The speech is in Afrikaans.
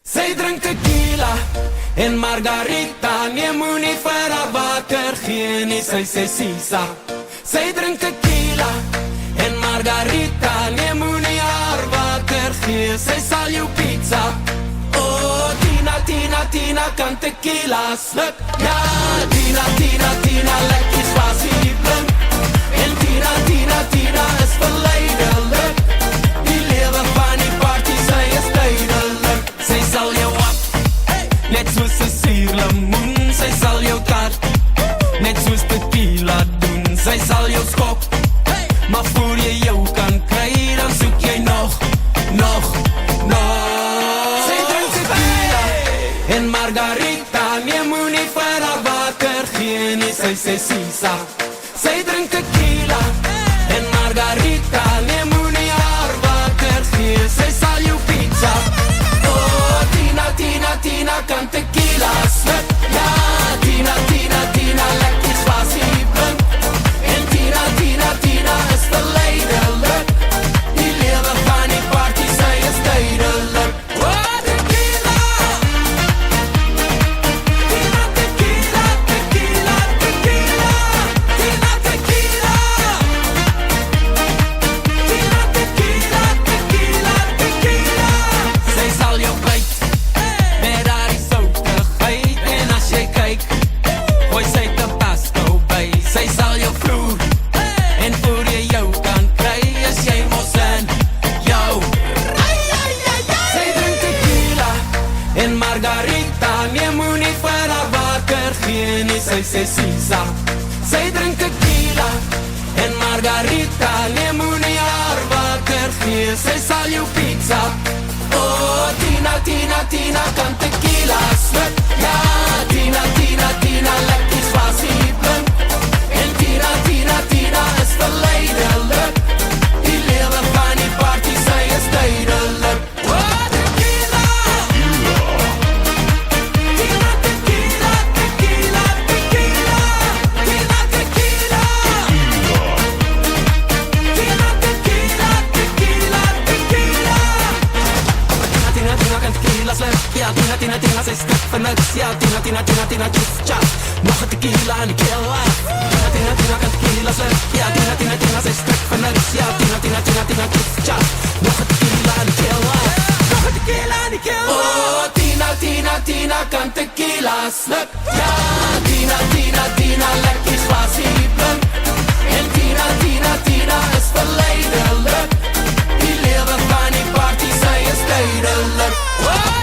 Sy drink tequila en margarita. Nee, moenie vir haar water gee nie, sy sê sisa. Sy drink tequila en margarita. Nee, moenie haar water gee, sy sal jou pizza. Oh, Tina, Tina, Tina kan tequila sluk. Ja, Tina, Tina, Tina, lekker spasie blink. En Tina, Tina, Tina is verleidelik. Die lewe van die party, sy is duidelik. Sy sal jou op, net soos 'n suurlemoen. Sy sal jou kat, net soos tequila doen. Sy sal jou skop, maar voor jy jou kan kry, dan soek jy nog. Sy drink tequila en margarita. Nee, moenie vir haar water gee nie, sy sê sisa. Sy drink tequila en margarita. Nee, moenie haar water gee, sy sal jou pizza. Oh, Tina, Tina, Tina kan tequila sluk. Ja, Tina, Tina, Tina, lekker spasie blink. En Tina, Tina, Tina is verleidelik. Die lewe van die party, sy is duidelik. Oh, tequila, Tina tequila, tequila, tequila. Tina tequila, Tina tequila, tequila, tequila. Sy sal jou byt met haar die soutigheid. En as jy kyk, gooi sy tabasco by. Sy sal jou vloer, en voor jy jou kan kry, is jy mos in jou. Sy drink tequila en margarita. Nee, moenie vir haar water gee nie, sy sê sisa. Sy drink tequila en margarita. Nee, moenie haar water gee, sy sal jou pizza. Oh, Tina, Tina, Tina kan tequila sluk. Ja, Tina, Tina, Tina, lekker spasie blink. En Tina, Tina, Tina is verleidelik. Die lewe van die party, sy is duidelik. Oh, tequila, Tina tequila, tequila, tequila. Tina tequila, Tina tequila, tequila, tequila. Tina, Tina kan tequila sluk. Ja, Tina, Tina, Tina, sy skrik vir niks. Ja, Tina, Tina, Tina, Tina, tjoef, tjaf. Nog 'n tequila en die keel af. Tina, Tina, Tina kan tequila sluk. Ja, Tina, Tina, Tina, sy skrik vir niks. Ja, Tina, Tina, Tina, Tina, tjoef, tjaf. Nog 'n tequila en die keel af. Nog 'n tequila en die keel af. Oh, Tina, Tina, Tina kan tequila sluk. Ja, Tina, Tina, Tina, lekker spasie blink. En Tina, Tina, Tina is verleidelik. Die lewe van die party, sy is duidelik. Oh!